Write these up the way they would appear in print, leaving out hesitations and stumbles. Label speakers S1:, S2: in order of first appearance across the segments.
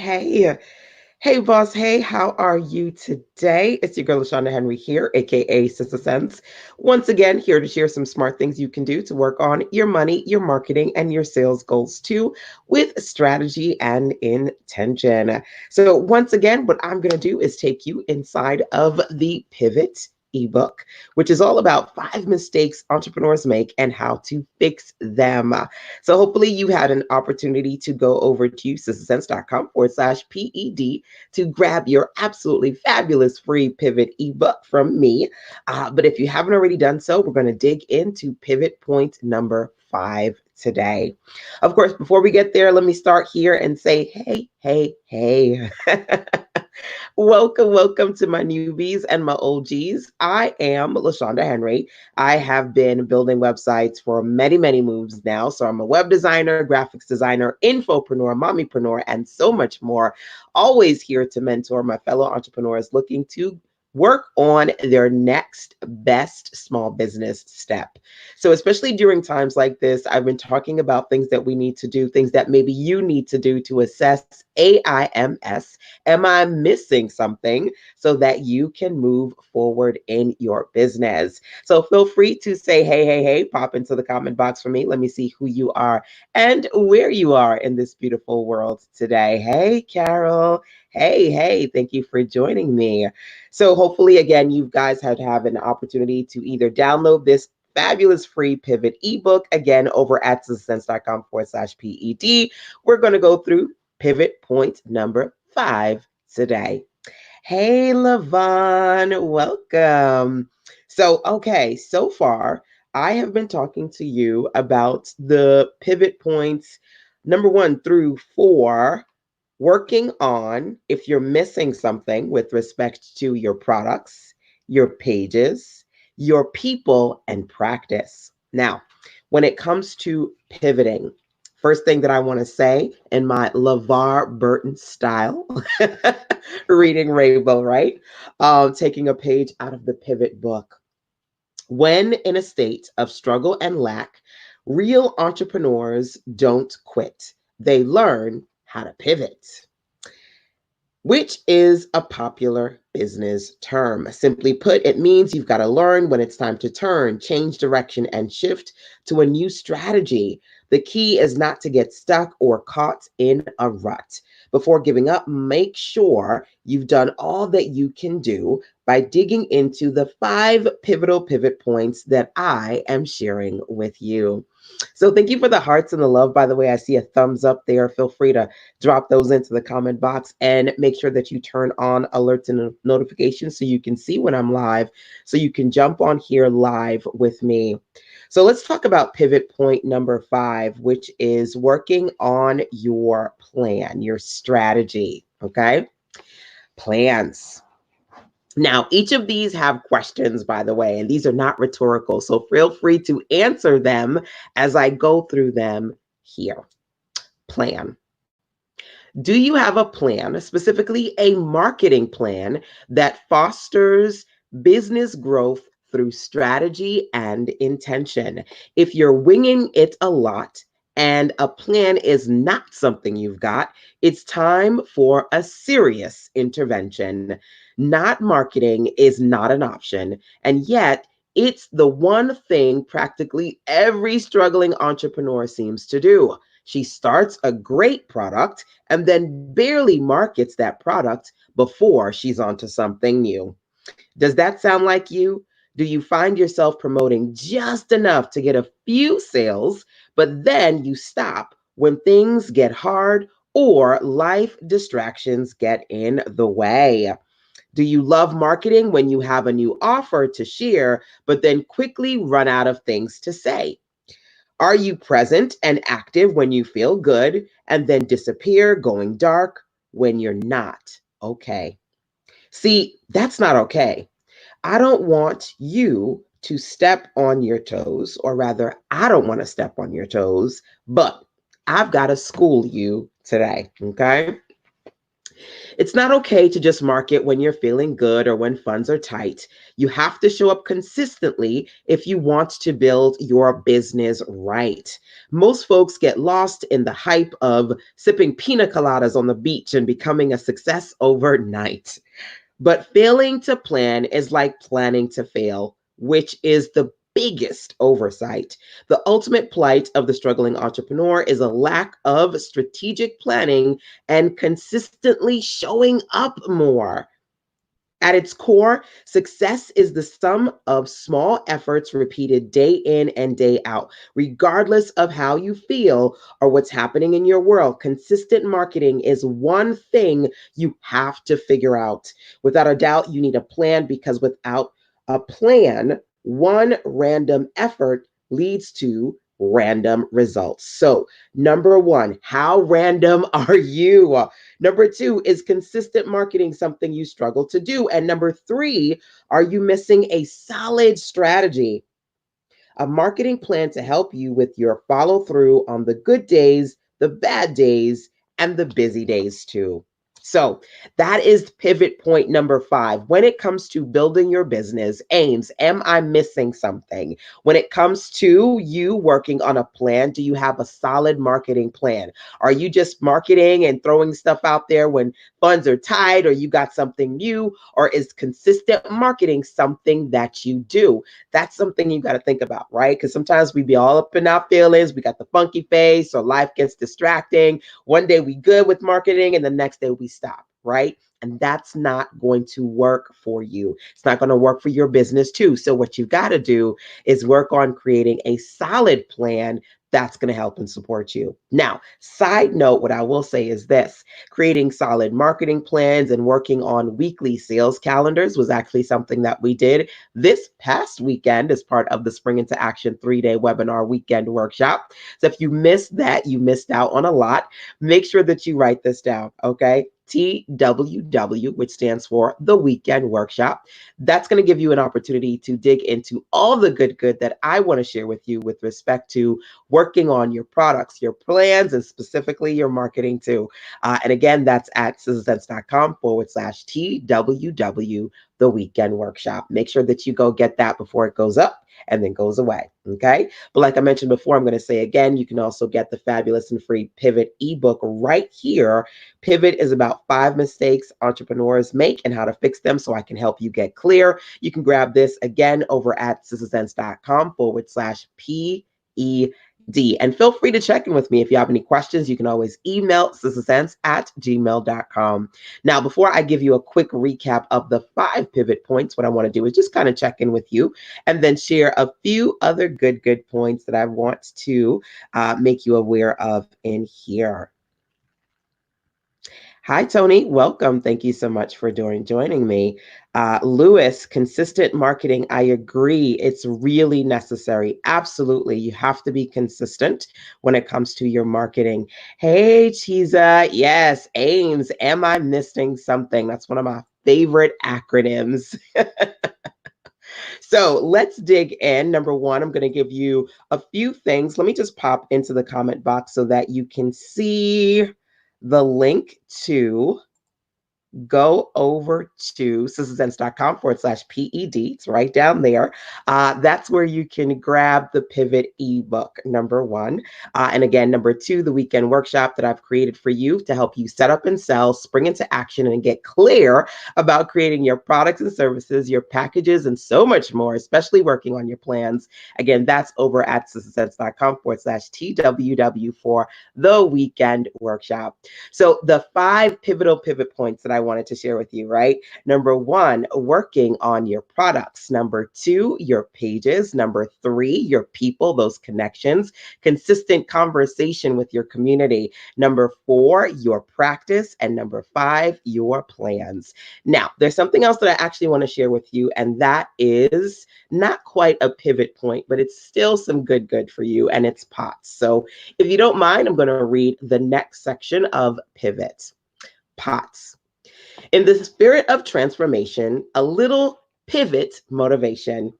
S1: Hey, hey, boss. Hey, how are you today? It's your girl, LaShonda Henry here, aka Sister Sense. Once again, here to share some smart things you can do to work on your money, your marketing, and your sales goals too, with strategy and intention. So, once again, what I'm going to do is take you inside of the Pivot ebook, which is all about 5 mistakes entrepreneurs make and how to fix them. So hopefully you had an opportunity to go over to sistersense.com/PED to grab your absolutely fabulous free pivot ebook from me. But if you haven't already done so, we're going to dig into pivot point number 5 today. Of course, before we get there, let me start here and say, hey, hey, hey. Welcome to my newbies and my OGs. I am LaShonda Henry. I have been building websites for many moves now. So I'm a web designer, graphics designer, infopreneur, mommypreneur, and so much more. Always here to mentor my fellow entrepreneurs looking to work on their next best small business step. So, especially during times like this, I've been talking about things that we need to do, things that maybe you need to do to assess AIMS. Am I missing something so that you can move forward in your business? So, feel free to say, hey, pop into the comment box for me. Let me see who you are and where you are in this beautiful world today. Hey, Carol. Hey, thank you for joining me. So hopefully, again, you guys have an opportunity to either download this fabulous free pivot ebook again over at sistersense.com/PED. We're going to go through pivot point number 5 today. Hey, Levon, welcome. Okay, so far, I have been talking to you about the pivot points number 1 through 4, working on if you're missing something with respect to your products, your pages, your people, and practice. Now, when it comes to pivoting, first thing that I want to say in my LeVar Burton style, reading Rainbow, right? Taking a page out of the Pivot book. When in a state of struggle and lack, real entrepreneurs don't quit. They learn how to pivot, which is a popular business term. Simply put, it means you've got to learn when it's time to turn, change direction, and shift to a new strategy. The key is not to get stuck or caught in a rut. Before giving up, make sure you've done all that you can do by digging into the 5 pivotal pivot points that I am sharing with you. So, thank you for the hearts and the love. By the way, I see a thumbs up there. Feel free to drop those into the comment box and make sure that you turn on alerts and notifications so you can see when I'm live, so you can jump on here live with me. So let's talk about pivot point number 5, which is working on your plan, your strategy. Okay. Plans. Now, each of these have questions, by the way, and these are not rhetorical. So feel free to answer them as I go through them here. Plan. Do you have a plan, specifically a marketing plan that fosters business growth through strategy and intention? If you're winging it a lot and a plan is not something you've got, it's time for a serious intervention. Not marketing is not an option, and yet it's the one thing practically every struggling entrepreneur seems to do. She starts a great product and then barely markets that product before she's onto something new. Does that sound like you? Do you find yourself promoting just enough to get a few sales, but then you stop when things get hard or life distractions get in the way? Do you love marketing when you have a new offer to share, but then quickly run out of things to say? Are you present and active when you feel good and then disappear, going dark when you're not okay? See, that's not okay. I don't want you to step on your toes, or rather, I don't want to step on your toes, but I've got to school you today, okay? It's not okay to just market when you're feeling good or when funds are tight. You have to show up consistently if you want to build your business right. Most folks get lost in the hype of sipping pina coladas on the beach and becoming a success overnight. But failing to plan is like planning to fail, which is the biggest oversight. The ultimate plight of the struggling entrepreneur is a lack of strategic planning and consistently showing up more. At its core, success is the sum of small efforts repeated day in and day out. Regardless of how you feel or what's happening in your world, consistent marketing is one thing you have to figure out. Without a doubt, you need a plan because without a plan, one random effort leads to random results. So, number one, how random are you? Number two, is consistent marketing something you struggle to do? And number three, are you missing a solid strategy? A marketing plan to help you with your follow through on the good days, the bad days, and the busy days too. So that is pivot point number five. When it comes to building your business, Ames, am I missing something? When it comes to you working on a plan, do you have a solid marketing plan? Are you just marketing and throwing stuff out there when funds are tight or you got something new? Or is consistent marketing something that you do? That's something you got to think about, right? Because sometimes we be all up in our feelings. We got the funky face, or life gets distracting. One day we good with marketing, and the next day we stop, right? And that's not going to work for you. It's not going to work for your business too. So what you got to do is work on creating a solid plan that's going to help and support you. Now, side note, what I will say is this: creating solid marketing plans and working on weekly sales calendars was actually something that we did this past weekend as part of the Spring into Action 3-day webinar weekend workshop. So if you missed that, you missed out on a lot. Make sure that you write this down, okay? TWW, which stands for the Weekend Workshop. That's going to give you an opportunity to dig into all the good that I want to share with you with respect to working on your products, your plans, and specifically your marketing too. And again, that's at sizzlesense.com/TWW, the Weekend Workshop. Make sure that you go get that before it goes up and then goes away. Okay. But like I mentioned before, I'm going to say again, you can also get the fabulous and free Pivot ebook right here. Pivot is about 5 mistakes entrepreneurs make and how to fix them so I can help you get clear. You can grab this again over at sizzlesense.com/PE And feel free to check in with me. If you have any questions, you can always email sizzlesense@gmail.com. Now, before I give you a quick recap of the 5 pivot points, what I want to do is just kind of check in with you and then share a few other good points that I want to make you aware of in here. Hi, Tony. Welcome. Thank you so much for joining me. Lewis, consistent marketing. I agree. It's really necessary. Absolutely. You have to be consistent when it comes to your marketing. Hey, Chiza. Yes, Ames. Am I missing something? That's one of my favorite acronyms. So let's dig in. Number one, I'm going to give you a few things. Let me just pop into the comment box so that you can see the link to go over to sizzlesense.com/PED. It's right down there. That's where you can grab the Pivot ebook, number one. And again, number two, the weekend workshop that I've created for you to help you set up and sell, spring into action, and get clear about creating your products and services, your packages, and so much more, especially working on your plans. Again, that's over at sizzlesense.com/TWW for the weekend workshop. So the 5 pivotal pivot points that I wanted to share with you, right? Number one, working on your products. Number two, your pages. Number three, your people, those connections, consistent conversation with your community. Number four, your practice. And number five, your plans. Now, there's something else that I actually want to share with you, and that is not quite a pivot point, but it's still some good for you, and it's POTS. So if you don't mind, I'm going to read the next section of Pivot. POTS. In the spirit of transformation, a little pivot motivation.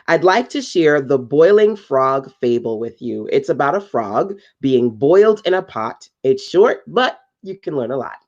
S1: I'd like to share the boiling frog fable with you. It's about a frog being boiled in a pot. It's short, but you can learn a lot.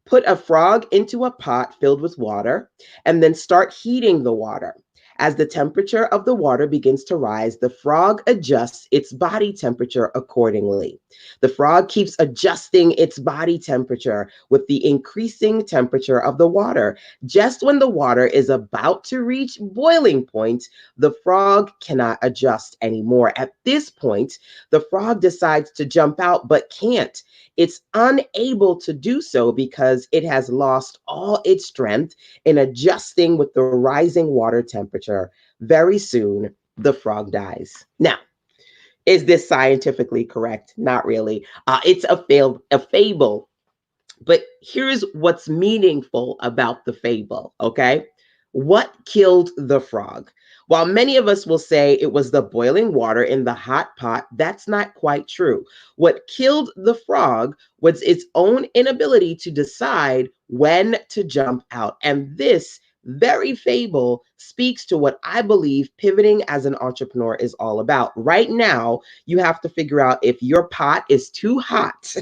S1: Put a frog into a pot filled with water and then start heating the water. As the temperature of the water begins to rise, the frog adjusts its body temperature accordingly. The frog keeps adjusting its body temperature with the increasing temperature of the water. Just when the water is about to reach boiling point, the frog cannot adjust anymore. At this point, the frog decides to jump out but can't. It's unable to do so because it has lost all its strength in adjusting with the rising water temperature. Very soon, the frog dies. Now, is this scientifically correct? Not really. It's a fable. But here's what's meaningful about the fable, okay? What killed the frog? While many of us will say it was the boiling water in the hot pot, that's not quite true. What killed the frog was its own inability to decide when to jump out. And this very fable speaks to what I believe pivoting as an entrepreneur is all about. Right now, you have to figure out if your pot is too hot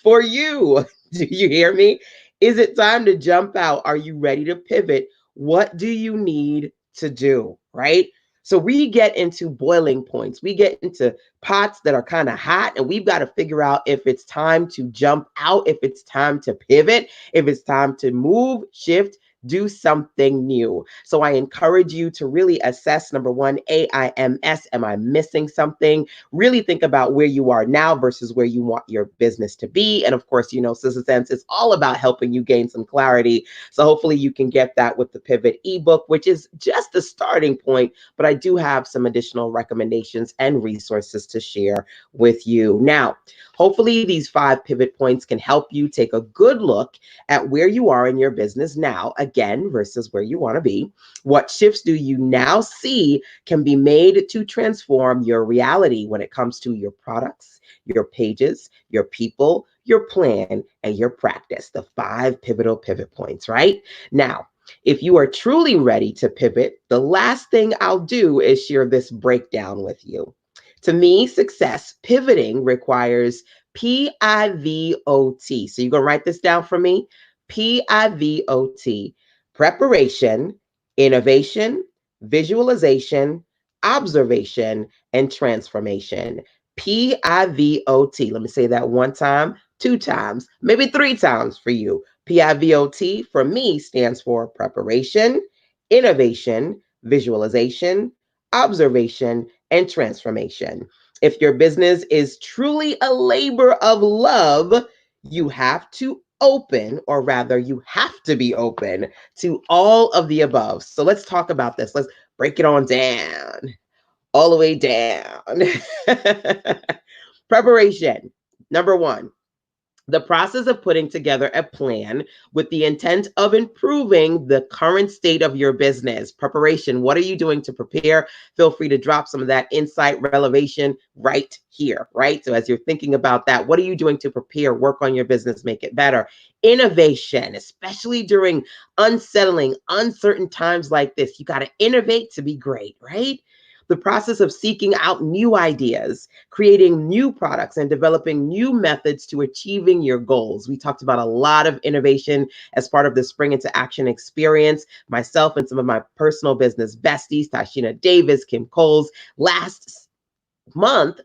S1: for you. Do you hear me? Is it time to jump out? Are you ready to pivot? What do you need to do? Right? So we get into boiling points. We get into pots that are kind of hot, and we've got to figure out if it's time to jump out, if it's time to pivot, if it's time to move, shift, do something new. So I encourage you to really assess number one, AIMS. Am I missing something? Really think about where you are now versus where you want your business to be. And of course, Sister Sense is all about helping you gain some clarity. So hopefully you can get that with the Pivot ebook, which is just the starting point. But I do have some additional recommendations and resources to share with you. Now, hopefully these 5 pivot points can help you take a good look at where you are in your business now, again, versus where you want to be. What shifts do you now see can be made to transform your reality when it comes to your products, your pages, your people, your plan, and your practice? The 5 pivotal pivot points, right? Now, if you are truly ready to pivot, the last thing I'll do is share this breakdown with you. To me, success pivoting requires PIVOT. So you're going to write this down for me. PIVOT: preparation, innovation, visualization, observation, and transformation. PIVOT. Let me say that one time, 2 times, maybe 3 times for you. PIVOT for me stands for preparation, innovation, visualization, observation, and transformation. If your business is truly a labor of love, you have to open, or rather, you have to be open to all of the above. So let's talk about this. Let's break it on down, all the way down. Preparation. Number 1, the process of putting together a plan with the intent of improving the current state of your business. Preparation. What are you doing to prepare? Feel free to drop some of that insight, relevation right here, right? So as you're thinking about that, what are you doing to prepare, work on your business, make it better? Innovation, especially during unsettling, uncertain times like this. You got to innovate to be great, right? The process of seeking out new ideas, creating new products, and developing new methods to achieving your goals. We talked about a lot of innovation as part of the Spring into Action experience. Myself and some of my personal business besties, Tashina Davis, Kim Coles, last month,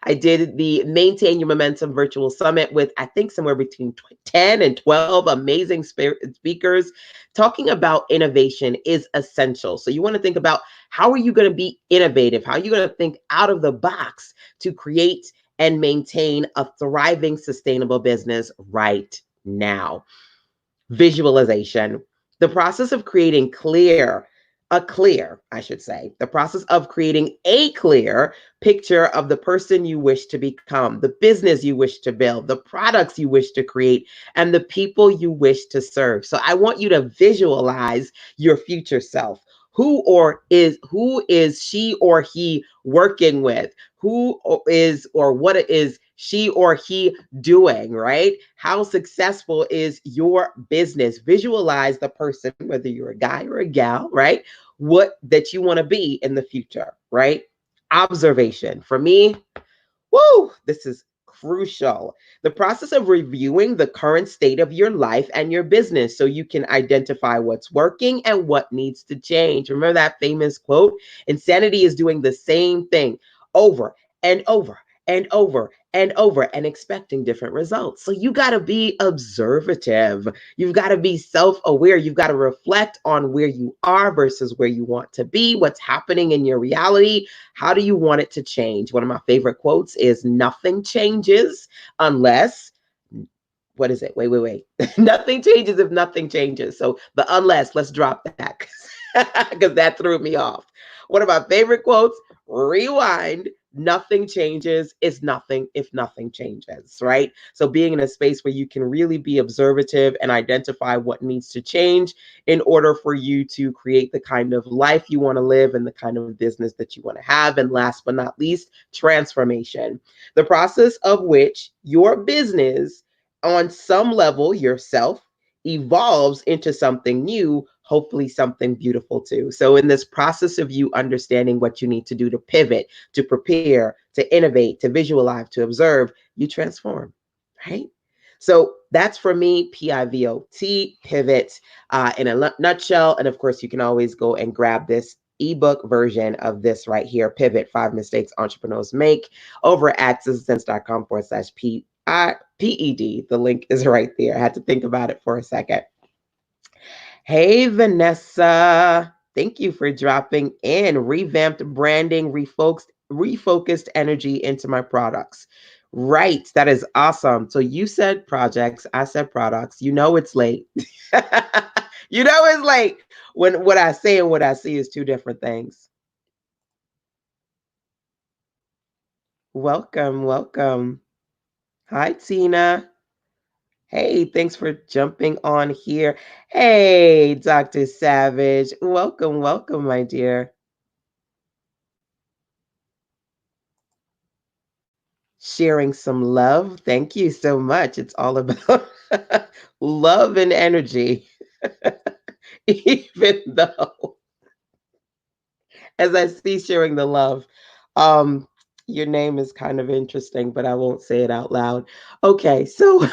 S1: I did the Maintain Your Momentum virtual summit with, I think, somewhere between 10 and 12 amazing speakers. Talking about innovation is essential. So you want to think about, how are you going to be innovative? How are you going to think out of the box to create and maintain a thriving, sustainable business right now? Visualization. The process of creating the process of creating a clear picture of the person you wish to become, the business you wish to build, the products you wish to create, and the people you wish to serve. So I want you to visualize your future self. Who is she or he working with? Who is or what is she or he doing, right? How successful is your business? Visualize the person, whether you're a guy or a gal, right? What that you want to be in the future, right? Observation. For me, woo, this is crucial. The process of reviewing the current state of your life and your business so you can identify what's working and what needs to change. Remember that famous quote? Insanity is doing the same thing over and over and over and over and expecting different results. So you got to be observative. You've got to be self-aware. You've got to reflect on where you are versus where you want to be, what's happening in your reality. How do you want it to change? One of my favorite quotes is nothing changes unless, what is it? Wait. Nothing changes if nothing changes. So the unless, let's drop that because that threw me off. One of my favorite quotes, rewind. Nothing changes is nothing if nothing changes, right? So being in a space where you can really be observative and identify what needs to change in order for you to create the kind of life you want to live and the kind of business that you want to have. And last but not least, transformation, the process of which your business, on some level, yourself, evolves into something new, hopefully something beautiful too. So in this process of you understanding what you need to do to pivot, to prepare, to innovate, to visualize, to observe, you transform, right? So that's for me, PIVOT, pivot, in a nutshell. And of course, you can always go and grab this ebook version of this right here, Pivot, 5 Mistakes Entrepreneurs Make, over at sistasense.com/PED. The link is right there. I had to think about it for a second. Hey, Vanessa. Thank you for dropping in. Revamped branding, refocused energy into my products. Right. That is awesome. So you said projects, I said products. You know it's late. You know it's late when what I say and what I see is two different things. Welcome. Hi, Tina. Hey, thanks for jumping on here. Hey, Dr. Savage. Welcome, my dear. Sharing some love. Thank you so much. It's all about love and energy, even though, as I see sharing the love, um, your name is kind of interesting, but I won't say it out loud. Okay, so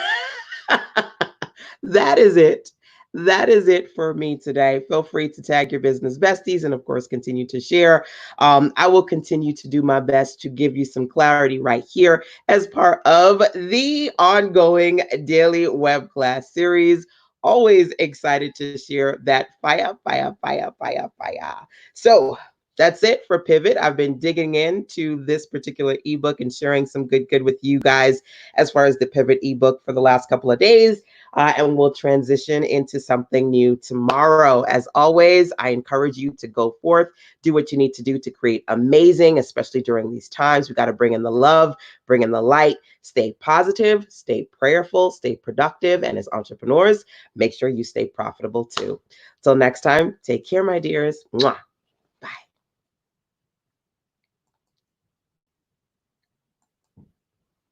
S1: that is it. That is it for me today. Feel free to tag your business besties and, of course, continue to share. I will continue to do my best to give you some clarity right here as part of the ongoing daily web class series. Always excited to share that fire. So, that's it for Pivot. I've been digging into this particular ebook and sharing some good with you guys as far as the Pivot ebook for the last couple of days. And we'll transition into something new tomorrow. As always, I encourage you to go forth, do what you need to do to create amazing, especially during these times. We got to bring in the love, bring in the light, stay positive, stay prayerful, stay productive. And as entrepreneurs, make sure you stay profitable too. Till next time, take care, my dears. Mwah.